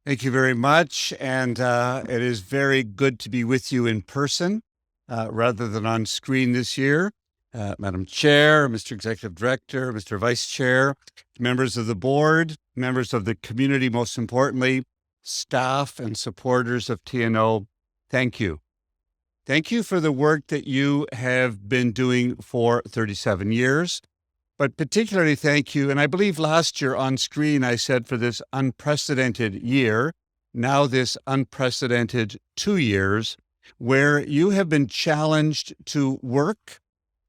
Thank you very much. And it is very good to be with you in person rather than on screen this year. Madam Chair, Mr. Executive Director, Mr. Vice Chair, members of the board, members of the community, most importantly, staff and supporters of TNO, thank you. Thank you for the work that you have been doing for 37 years. But particularly thank you, and I believe last year on screen I said for this unprecedented year, now this unprecedented 2 years, where you have been challenged to work,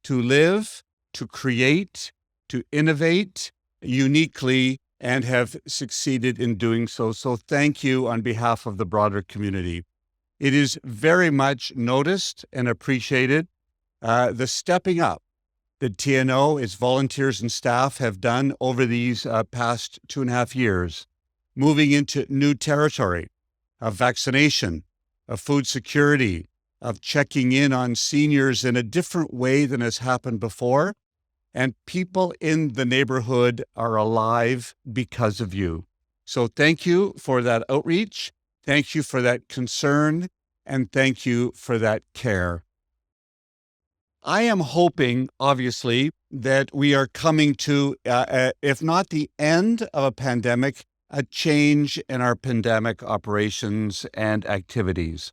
to live, to create, to innovate uniquely, and have succeeded in doing so. So thank you on behalf of the broader community. It is very much noticed and appreciated, the stepping up that TNO, its volunteers and staff have done over these past 2.5 years, moving into new territory of vaccination, of food security, of checking in on seniors in a different way than has happened before. And people in the neighborhood are alive because of you. So thank you for that outreach. Thank you for that concern. And thank you for that care. I am hoping, obviously, that we are coming to, if not the end of a pandemic, a change in our pandemic operations and activities.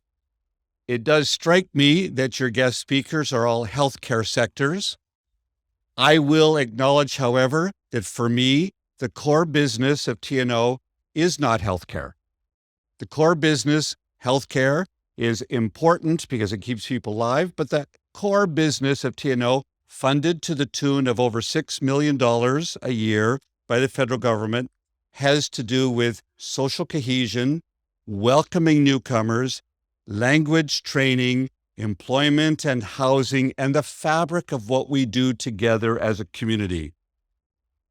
It does strike me that your guest speakers are all healthcare sectors. I will acknowledge, however, that for me, the core business of TNO is not healthcare. The core business, healthcare, is important because it keeps people alive, but the core business of TNO, funded to the tune of over $6 million a year by the federal government, has to do with social cohesion, welcoming newcomers, language training, employment and housing, and the fabric of what we do together as a community.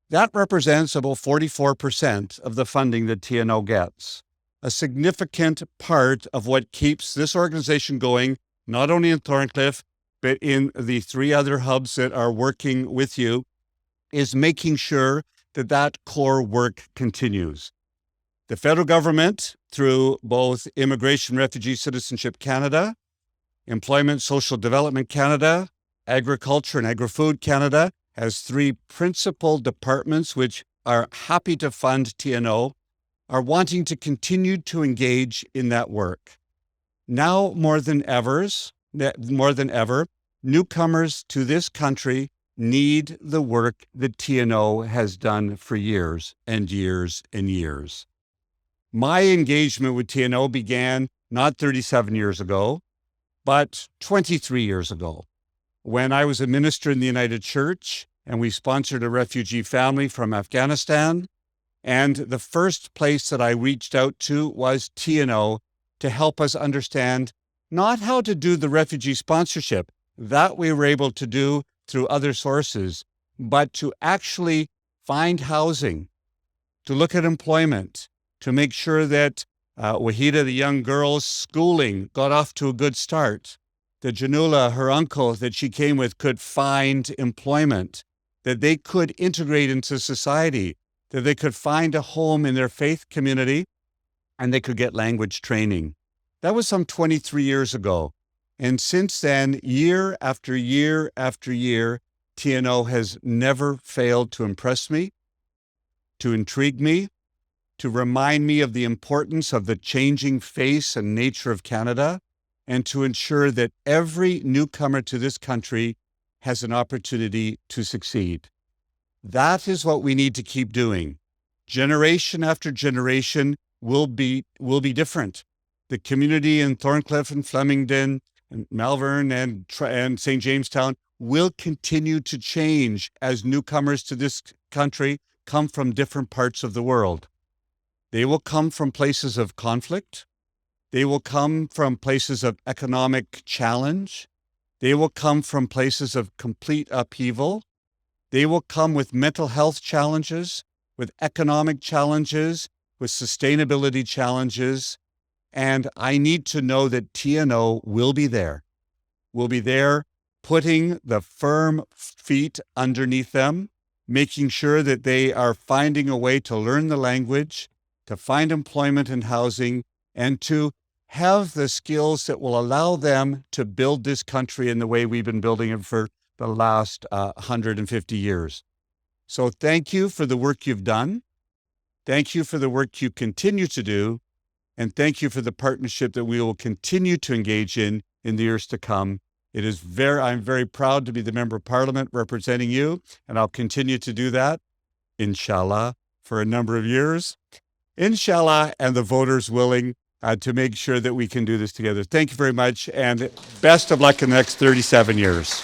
That represents about 44% of the funding that TNO gets. A significant part of what keeps this organization going, not only in Thorncliffe, but in the 3 other hubs that are working with you, is making sure that that core work continues. The federal government, through both Immigration, Refugee, Citizenship Canada, Employment, Social Development Canada, Agriculture and Agri-Food Canada, has 3 principal departments which are happy to fund TNO, are wanting to continue to engage in that work. Now more than ever, newcomers to this country need the work that TNO has done for years and years and years. My engagement with TNO began not 37 years ago, but 23 years ago, when I was a minister in the United Church and we sponsored a refugee family from Afghanistan. And the first place that I reached out to was TNO to help us understand not how to do the refugee sponsorship, that we were able to do through other sources, but to actually find housing, to look at employment, to make sure that Wahida, the young girl's schooling, got off to a good start, that Janula, her uncle that she came with, could find employment, that they could integrate into society, that they could find a home in their faith community, and they could get language training. That was some 23 years ago. And since then, year after year after year, TNO has never failed to impress me, to intrigue me, to remind me of the importance of the changing face and nature of Canada, and to ensure that every newcomer to this country has an opportunity to succeed. That is what we need to keep doing. Generation after generation will be different. The community in Thorncliffe and Flemington and Malvern and St. Jamestown will continue to change as newcomers to this country come from different parts of the world. They will come from places of conflict. They will come from places of economic challenge. They will come from places of complete upheaval. They will come with mental health challenges, with economic challenges, with sustainability challenges. And I need to know that TNO will be there. We'll be there putting the firm feet underneath them, making sure that they are finding a way to learn the language, to find employment and housing, and to have the skills that will allow them to build this country in the way we've been building it for the last 150 years. So thank you for the work you've done. Thank you for the work you continue to do. And thank you for the partnership that we will continue to engage in the years to come. I'm very proud to be the Member of Parliament representing you, and I'll continue to do that, inshallah, for a number of years. Inshallah, and the voters willing to make sure that we can do this together. Thank you very much, and best of luck in the next 37 years.